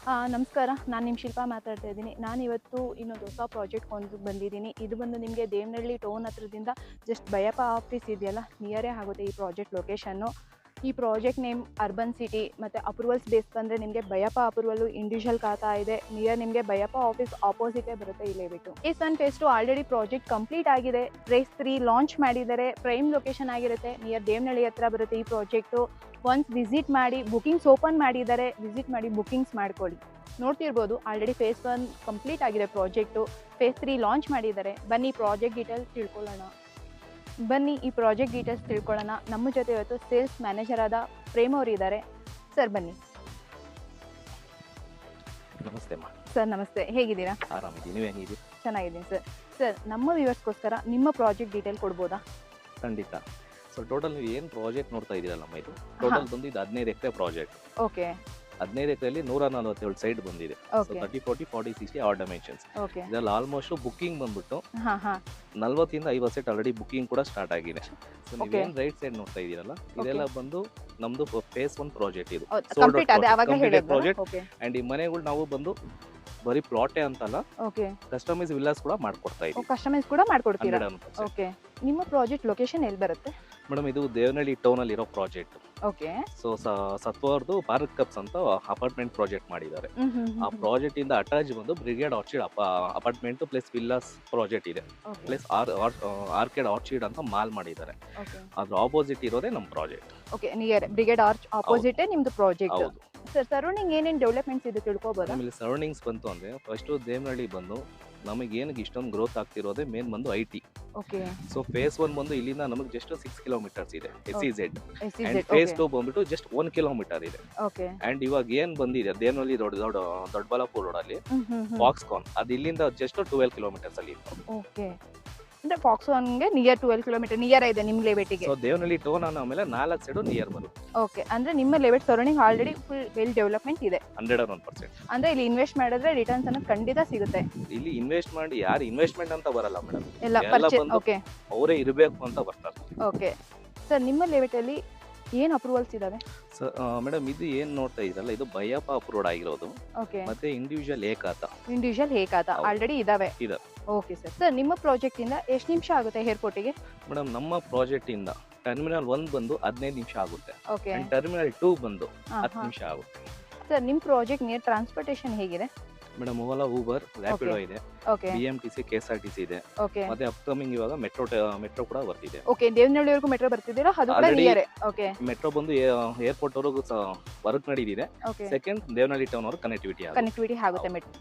ನಮಸ್ಕಾರ. ನಾನು ನಿಮ್ಮ ಶಿಲ್ಪಾ ಮಾತಾಡ್ತಾ ಇದ್ದೀನಿ. ನಾನಿವತ್ತು ಇನ್ನೊಂದು ಹೊಸ ಪ್ರಾಜೆಕ್ಟ್ ಬಂದಿದ್ದೀನಿ. ಇದು ಬಂದು ನಿಮಗೆ ದೇವನಹಳ್ಳಿ ಟೌನ್ ಹತ್ರದಿಂದ ಜಸ್ಟ್ ಬಯಪ್ಪ ಆಫೀಸ್ ಇದೆಯಲ್ಲ, ನಿಯರೇ ಆಗುತ್ತೆ ಈ ಪ್ರಾಜೆಕ್ಟ್ ಲೊಕೇಶನ್ನು. ಈ ಪ್ರಾಜೆಕ್ಟ್ ನೇಮ್ ಅರ್ಬನ್ ಸಿಟಿ ಮತ್ತು ಅಪ್ರೂವಲ್ಸ್ ಬೇಸ್ ಬಂದರೆ ನಿಮಗೆ ಬಯಪ್ಪ ಅಪ್ರೂವಲ್ಲು ಇಂಡಿವಿಜುವಲ್ ಖಾತಾ ಇದೆ. ನಿಯರ್ ನಿಮಗೆ ಬಯಪ್ಪ ಆಫೀಸ್ ಆಪೋಸಿಟೇ ಬರುತ್ತೆ ಇಲ್ಲೇ ಬಿಟ್ಟು. Phase 1 phase 2 already project complete ಆಗಿದೆ. ಫೇಸ್ 3 ಲಾಂಚ್ ಮಾಡಿದ್ದಾರೆ. ಪ್ರೈಮ್ ಲೊಕೇಶನ್ ಆಗಿರುತ್ತೆ, ನಿಯರ್ ದೇವನಹಳ್ಳಿ ಹತ್ರ ಬರುತ್ತೆ ಈ ಪ್ರಾಜೆಕ್ಟು. ಒನ್ಸ್ ವಿಸಿಟ್ ಮಾಡಿ, ಬುಕಿಂಗ್ಸ್ ಓಪನ್ ಮಾಡಿದ್ದಾರೆ, ವಿಸಿಟ್ ಮಾಡಿ ಬುಕಿಂಗ್ಸ್ ಮಾಡ್ಕೊಳ್ಳಿ. ನೋಡ್ತಿರ್ಬೋದು ಆಲ್ರೆಡಿ ಫೇಸ್ 1 ಕಂಪ್ಲೀಟ್ ಆಗಿದೆ ಪ್ರಾಜೆಕ್ಟು. ಫೇಸ್ 3 ಲಾಂಚ್ ಮಾಡಿದ್ದಾರೆ. ಬನ್ನಿ ಪ್ರಾಜೆಕ್ಟ್ ಡೀಟೇಲ್ಸ್ ತಿಳ್ಕೊಳ್ಳೋಣ. ನಮ್ಮ ಜೊತೆ ಇವತ್ತು ಸೇಲ್ಸ್ ಮ್ಯಾನೇಜರ್ ಆದ ಪ್ರೇಮ್ ಅವರು ಇದ್ದಾರೆ. ಸರ್ ಬನ್ನಿ. ನಮಸ್ತೆ ಅಮ್ಮ. ಸರ್ ನಮಸ್ತೆ, ಹೇಗಿದ್ದೀರಾ? ಆರಾಮಿದ್ದೀನಿ, ನೀವು ಹೇಗಿದ್ದೀರಿ? ಚೆನ್ನಾಗಿದ್ದೀನಿ ಸರ್. ಸರ್ ನಮ್ಮ ವ್ಯೂವರ್ಸ್ಗೋಸ್ಕರ ನಿಮ್ಮ ಪ್ರಾಜೆಕ್ಟ್ ಡೀಟೇಲ್ ಕೊಡ್ಬೋದಾ? ಖಂಡಿತ. ಸೊ ಟೋಟಲ್ ನೀವು ಏನು ಪ್ರಾಜೆಕ್ಟ್ ನೋಡ್ತಾ ಇದ್ದೀರಲ್ಲಮ್ಮ, ಇದು ಟೋಟಲ್ ಬಂದು ಇದು 15 ಎಕರೆ ಪ್ರಾಜೆಕ್ಟ್. ಓಕೆ. 15 ಎಕರೆಯಲ್ಲಿ 147 ಸೈಟ್ ಬಂದಿದೆ. So 30, 40, 40, 60 or dimensions. ಇದರಲ್ಲಿ ಆಲ್ಮೋಸ್ಟ್ ಬುಕಿಂಗ್ ಬಂದ್ಬಿಟ್ಟು 40 ಇಂದ 50 ಸೈಟ್ ಆಲ್ರೆಡಿ ಬುಕಿಂಗ್ ಕೂಡ ಸ್ಟಾರ್ಟ್ ಆಗಿದೆ. ಸೊ ನೀವೇನು ರೈಟ್ ಸೈಡ್ ನೋಡ್ತಾ ಇದ್ದೀರಲ್ಲ, ಇದೆಲ್ಲ ಬಂದು ನಮ್ದು ಫೇಸ್ 1 ಪ್ರಾಜೆಕ್ಟ್. ಇದು ಪ್ರಾಜೆಕ್ಟ್. ಅಂಡ್ ಈ ಮನೆಗಳು ನಾವು ಬಂದು ಬರೀ ಪ್ಲಾಟೇ ಅಂತಲ್ಲ, ಕಸ್ಟಮೈಸ್ ವಿಲ್ಲಾಸ್ ಕೂಡ ಮಾಡ್ಕೊಡ್ತಾ ಇದ್ದೀವಿ. ಕಸ್ಟಮೈಸ್ ಕೂಡ ಮಾಡ್ಕೊಡ್ತೀರಾ? ಓಕೆ. ನಿಮ್ಮ ಪ್ರಾಜೆಕ್ಟ್ ಲೊಕೇಶನ್ ಎಲ್ಲಿ ಬರುತ್ತೆ? ಮೇಡಮ್, ಇದು ದೇವನಹಳ್ಳಿ ಟೌನ್ ಅಲ್ಲಿ ಇರೋ ಪ್ರಾಜೆಕ್ಟ್. ಓಕೆ. ಸೊ ಸತ್ವರ್ದು ಭಾರತ್ ಕಪ್ಸ್ ಅಂತ ಅಪಾರ್ಟ್ಮೆಂಟ್ ಪ್ರಾಜೆಕ್ಟ್ ಮಾಡಿದ್ದಾರೆ. ಆ ಪ್ರಾಜೆಕ್ಟ್ ಇಂದ ಅಟ್ಯಾಚ್ ಬಂದು Brigade orchid apartment plus villas project ಇದೆ. ಪ್ಲಸ್ ಆರ್ಕಿಡ್ ಆರ್ಚಿಡ್ ಅಂತ ಮಾಲ್ ಮಾಡಿದ್ದಾರೆ. ಅದ್ರ ಆಪೋಸಿಟ್ ಇರೋದೇ ನಮ್ಮ project. Okay. Near Brigade arch opposite ನಿಮ್ದು ಪ್ರಾಜೆಕ್ಟ್. ಹೌದು ಸರ್, ಸರೌಂಡಿಂಗ್ ಏನೇನು ಡೆವಲಪ್ಮೆಂಟ್ಸ್ ಇದೆ ತಿಳ್ಕೊಬೋದಾ? ಆಮೇಲೆ ಸರೌಂಡಿಂಗ್ಸ್ ಬಂತು ಅಂದ್ರೆ ಫಸ್ಟ್ ದೇವನಹಳ್ಳಿ ಬಂದು ನಮಗೆ ಏನಕ್ಕೆ ಇಷ್ಟೊಂದು ಗ್ರೋತ್ ಆಗ್ತಿರೋದೇ ಮೇನ್ ಬಂದು IT. ಓಕೆ. ಸೊ ಫೇಸ್ 1 ಬಂದು ಇಲ್ಲಿಂದ ನಮಗೆ ಜಸ್ಟ್ 6 ಕಿಲೋಮೀಟರ್ಸ್ ಇದೆ SEZ. ಅಂಡ್ ಫೇಸ್ 2 ಬಂದ್ಬಿಟ್ಟು ಜಸ್ಟ್ 1 ಕಿಲೋಮೀಟರ್ ಇದೆ. ಓಕೆ. ಅಂಡ್ ಇವಾಗ ಏನ್ ಬಂದಿದೆ ದೇವನಹಳ್ಳಿ ದೊಡ್ಡಬಳ್ಳಾಪುರ ರೋಡ್ ಅಲ್ಲಿ ಫಾಕ್ಸ್ಕಾನ್, ಅದು ಇಲ್ಲಿಂದ ಜಸ್ಟ್ 12 ಕಿಲೋಮೀಟರ್ಸ್ ಅಲ್ಲಿ ಇದೆ. ಓಕೆ. ಅಂದ್ರೆ ಫಾಕ್ಸ್ಕಾನ್ಗೆ ನಿಯರ್ 12 ಕಿಲೋಮೀಟರ್ ನಿಯರ್ ಇದೆ ನಿಮ್ಮ ಲೆವೆಟಿಗೆ. ಸೊ ದೇವನಹಳ್ಳಿ ಟೌನ್ ಆಮೇಲೆ 4 ಸೈಡ್ ನಿಯರ್ ಬರುತ್ತೆ. ಓಕೆ. ಅಂದ್ರೆ ನಿಮ್ಮ ಲೆವೆಟ್ surrounding already full well development ಇದೆ. 101%. ಅಂದ್ರೆ ಇಲ್ಲಿ ಇನ್ವೆಸ್ಟ್ ಮಾಡಿದ್ರೆ ರಿಟರ್ನ್ಸ್ ಅನ್ನೋದು ಖಂಡಿತ ಸಿಗುತ್ತೆ. ಇಲ್ಲಿ ಇನ್ವೆಸ್ಟ್ ಮಾಡಿ ಯಾರು ಇನ್ವೆಸ್ಟ್ಮೆಂಟ್ ಅಂತ ಬರಲ್ಲ ಮೇಡಮ್, ಎಲ್ಲ ಪರ್ಚೇಸ್. ಓಕೆ. ಅವರೇ ಇರಬೇಕು ಅಂತ ಬರ್ತಾರೆ. ಓಕೆ. ಸರ್, ನಿಮ್ಮ ಲೆವೆಟ್ ಅಲ್ಲಿ ಏನು ಅಪ್ರೂವಲ್ಸ್ ಇದಾವೆ? ಮೇಡಮ್, ಇದು ಏನ್ ನೋಡ್ತಾ ಇದ್ರಲ್ಲ, ಇದು ಬಯಪ್ಪ ಅಪ್ರೂವ್ಡ್ ಆಗಿರೋದು. ಓಕೆ. ಮತ್ತೆ ಇಂಡಿವಿಜುವಲ್ ಏಕಾತ ಆಲ್ರೆಡಿ ಇದಾವೆ. Okay sir. ಸರ್, ನಿಮ್ಮ ಪ್ರಾಜೆಕ್ಟ್ ಇಂದ ಎಷ್ಟು ನಿಮಿಷ ಆಗುತ್ತೆ ಏರ್ಪೋರ್ಟಿಗೆ? ಮೇಡಮ್, ನಮ್ಮ ಪ್ರಾಜೆಕ್ಟ್ ಇಂದ ಟರ್ಮಿನಲ್ 1 ಬಂದು 15 ನಿಮಿಷ ಆಗುತ್ತೆ. ಓಕೆ. ಟರ್ಮಿನಲ್ 2 ಬಂದು 10 ನಿಮಿಷ ಆಗುತ್ತೆ. ಸರ್, ನಿಮ್ಮ ಪ್ರಾಜೆಕ್ಟ್ ನಿಯರ್ ಟ್ರಾನ್ಸ್ಪೋರ್ಟೇಷನ್ ಹೇಗಿದೆ? ಮೇಡಮ್, ಓಲಾ, ಊಬರ್, ರ್ಯಾಪಿಡೋ ಇದೆ. ಓಕೆ. BMTC, KSRTC ಇದೆ. ಓಕೆ. ಮತ್ತೆ ಅಪ್ಕಮಿಂಗ್ ಇವಾಗ ಮೆಟ್ರೋ ಕೂಡ ಬರ್ತಿದೆ. ಓಕೆ. ದೇವನಹಳ್ಳಿವರೆಗೂ ಮೆಟ್ರೋ ಬರ್ತಿದ್ದೀರಾ? ಅದು ಕೂಡ ನಿಯರ್. ಓಕೆ. ಮೆಟ್ರೋ ಬಂದು ಏರ್ಪೋರ್ಟ್ ವರೆಗೂ ವರ್ಕ್ ನಡೆದಿದೆ. ಸೆಕೆಂಡ್ ದೇವನಹಳ್ಳಿ ಟೌನ್ ವರೆಗೂ ಕನೆಕ್ಟಿವಿಟಿ ಆಗುತ್ತೆ ಮೆಟ್ರೋ.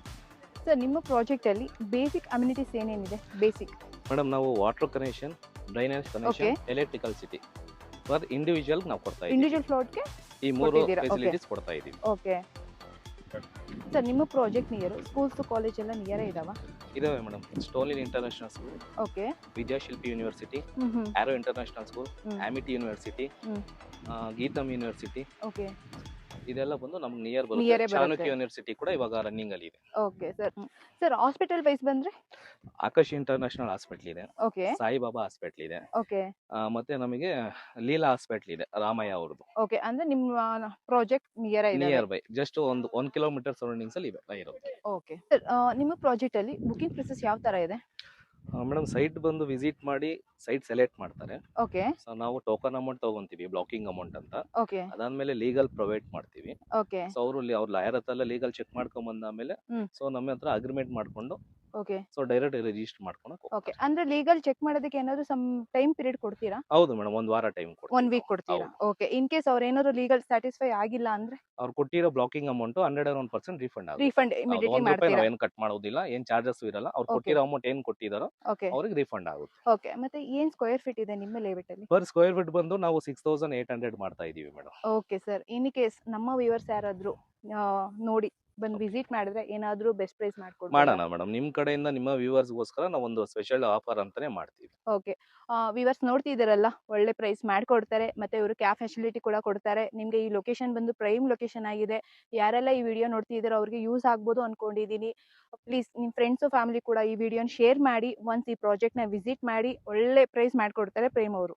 ಸರ್, ನಿಮ್ಮ ಪ್ರಾಜೆಕ್ಟ್ ಅಲ್ಲಿ ಬೇಸಿಕ್ ಅಮ್ಯುನಿಟೀಸ್ ಏನೇನಿದೆ? ಬೇಸಿಕ್ ಮೇಡಮ್, ನಾವು water connection, drainage connection, electrical city for individual ನಾವು ಕೊಡ್ತಾ ಇದ್ದೀವಿ. ಇಂಡಿವಿಜುವಲ್ ಫ್ಲೋಟ್ಗೆ ಈ 3 ಫೆಸಿಲಿಟೀಸ್ ಕೊಡ್ತಾ ಇದ್ದೀವಿ. ಓಕೆ. ಸರ್, ನಿಮ್ಮ ಪ್ರಾಜೆಕ್ಟ್ ನಿಯರ್ ಸ್ಕೂಲ್ಸ್ ಕಾಲೇಜ್ ಎಲ್ಲ ನಿಯರ್ ಇದಾವ? ಇದಾವೆ madam. Stonehill international school, okay. Vidyashilp university, ಆರೋ international school, Amity university, Gitam university, okay. ಇದೆಲ್ಲ ಬಂದು ನಮ್ಗೆ ನಿಯರ್ ಬರುತ್ತೆ. ಚಾಣಕ್ಯ ಯೂನಿವರ್ಸಿಟಿ ಕೂಡ ಇವಾಗ ರನ್ನಿಂಗ್ ಅಲ್ಲಿ ಇದೆ. Okay sir. Sir, hospital wise ಬಂದ್ರೆ ಆಕಾಶ್ ಇಂಟರ್ನ್ಯಾಷನಲ್ ಹಾಸ್ಪಿಟಲ್ ಇದೆ. ಓಕೆ. ಸಾಯಿಬಾಬಾ ಹಾಸ್ಪಿಟಲ್ ಇದೆ. ಓಕೆ. ಮತ್ತೆ ನಮಗೆ ಲೀಲಾ ಹಾಸ್ಪಿಟಲ್ ಇದೆ, ರಾಮಯ್ಯ ಅವ್ರದ್ದು. ಓಕೆ. ಅಂದ್ರೆ ನಿಮ್ಮ project near by just 1 kilometre surroundings ಅಲ್ಲಿ ಇರುತ್ತೆ. ಓಕೆ. ಸರ್, ನಿಮ್ಮ ಪ್ರಾಜೆಕ್ಟ್ ಅಲ್ಲಿ ಬುಕಿಂಗ್ ಪ್ರೊಸೆಸ್ ಯಾವ ತರ ಇದೆ? ಮೇಡಮ್, ಸೈಟ್ ಬಂದು ವಿಸಿಟ್ ಮಾಡಿ ಸೈಟ್ ಸೆಲೆಕ್ಟ್ ಮಾಡ್ತಾರೆ. ಓಕೆ. ಸೊ ನಾವು ಟೋಕನ್ ಅಮೌಂಟ್ ತಗೊಂತೀವಿ, ಬ್ಲಾಕಿಂಗ್ ಅಮೌಂಟ್ ಅಂತ. ಓಕೆ. ಅದಾದ್ಮೇಲೆ ಲೀಗಲ್ ಪ್ರೊವೈಡ್ ಮಾಡ್ತೀವಿ. ಓಕೆ. ಸೊ ಅವ್ರ ಲಾಯರ್ ಹತ್ರ ಲೀಗಲ್ ಚೆಕ್ ಮಾಡ್ಕೊಂಡ್ ಬಂದಾದ್ಮೇಲೆ ಸೊ ನಮ್ಮ ಹತ್ರ ಅಗ್ರಿಮೆಂಟ್ ಮಾಡ್ಕೊಂಡು ಓಕೆ. ಸೊ ಡೈರೆಕ್ಟ್ ರಿಜಿಸ್ಟರ್ ಮಾಡ್ಕೊಂಡು. ಓಕೆ. ಅಂದ್ರೆ ಲೀಗಲ್ ಚೆಕ್ ಮಾಡೋದಕ್ಕೆ ಏನಾದ್ರು ಸಮ್ ಟೈಮ್ ಪೀರಿಯಡ್ ಕೊಡ್ತೀರಾ? ಹೌದು ಮೇಡಮ್, 1 ವಾರ ಟೈಮ್ ಕೊಡ್ತೀವಿ. 1 ವೀಕ್ ಕೊಡ್ತೀರಾ? ಓಕೆ. ಇನ್ ಕೇಸ್ ಅವ್ರು ಏನಾದ್ರು ಲೀಗಲ್ ಸ್ಯಾಟಿಸ್ಫೈ ಆಗಿಲ್ಲ ಅಂದ್ರೆ ಅವ್ರು ಕೊಟ್ಟಿರೋ ಬ್ಲಾಕಿಂಗ್ ಅಮೌಂಟ್ 101% ರೀಫಂಡ್ ಆಗುತ್ತೆ. ರೀಫಂಡ್ ಇಮಿಡಿಯೇಟ್ಲಿ ಮಾಡ್ತೀರಾ? ಏನು ಕಟ್ ಮಾಡೋದಿಲ್ಲ, ಏನ್ ಚಾರ್ಜಸ್ ಇರಲ್ಲ. ಅವ್ರು ಕೊಟ್ಟಿರೋ ಅಮೌಂಟ್ ಏನ್ ಕೊಟ್ಟಿದಾರೋ ಅವ್ರಿಗೆ ರೀಫಂಡ್ ಆಗುತ್ತೆ. ಓಕೆ. ಮತ್ತೆ ಏನ್ ಸ್ಕ್ವೇರ್ ಫೀಟ್ ಇದೆ ನಿಮ್ಮ ಲೆವೆಟ್ ಅಲ್ಲಿ? ಪರ್ ಸ್ಕ್ವೇರ್ ಫೀಟ್ ಬಂದು ನಾವು 6800 ಮಾಡ್ತಾ ಇದೀವಿ madam. Okay sir. In case ನಮ್ಮ ವ್ಯೂವರ್ಸ್ ಯಾರಾದ್ರೂ ನೋಡಿ ಬಂದು ವಿಸಿಟ್ ಮಾಡಿದ್ರೆ ಏನಾದ್ರೂ ಬೆಸ್ಟ್ ಪ್ರೈಸ್ ಮಾಡೋಣ ಮೇಡಮ್. ನಿಮ್ ಕಡೆಯಿಂದ ನಿಮ್ಮ ವ್ಯೂವರ್ಸ್ ಗೋಸ್ಕರ ನಾವು ಒಂದು ಸ್ಪೆಷಲ್ ಆಫರ್ ಅಂತಾನೆ ಮಾಡ್ತೀವಿ. ಓಕೆ. ವ್ಯೂವರ್ಸ್ ನೋಡ್ತಿದ್ದೀರಲ್ಲ, ಒಳ್ಳೆ ಪ್ರೈಸ್ ಮಾಡ್ಕೊಡ್ತಾರೆ. ಮತ್ತೆ ಇವರು ಕ್ಯಾಬ್ ಫೆಸಿಲಿಟಿ ಕೂಡ ಕೊಡ್ತಾರೆ. ನಿಮ್ಗೆ ಈ ಲೊಕೇಶನ್ ಬಂದು ಪ್ರೈಮ್ ಲೊಕೇಶನ್ ಆಗಿದೆ. ಯಾರೆಲ್ಲ ಈ ವಿಡಿಯೋ ನೋಡ್ತಿದ್ದೀರೋ ಅವ್ರಿಗೆ ಯೂಸ್ ಆಗ್ಬೋದು ಅನ್ಕೊಂಡಿದೀನಿ. ಪ್ಲೀಸ್ ನಿಮ್ಮ ಫ್ರೆಂಡ್ಸ್ ಫ್ಯಾಮಿಲಿ ಕೂಡ ಈ ವಿಡಿಯೋನ ಶೇರ್ ಮಾಡಿ. ಒನ್ಸ್ ಈ ಪ್ರಾಜೆಕ್ಟ್ ನ ವಿಸಿಟ್ ಮಾಡಿ, ಒಳ್ಳೆ ಪ್ರೈಸ್ ಮಾಡ್ಕೊಡ್ತಾರೆ ಪ್ರೇಮ್ ಅವರು.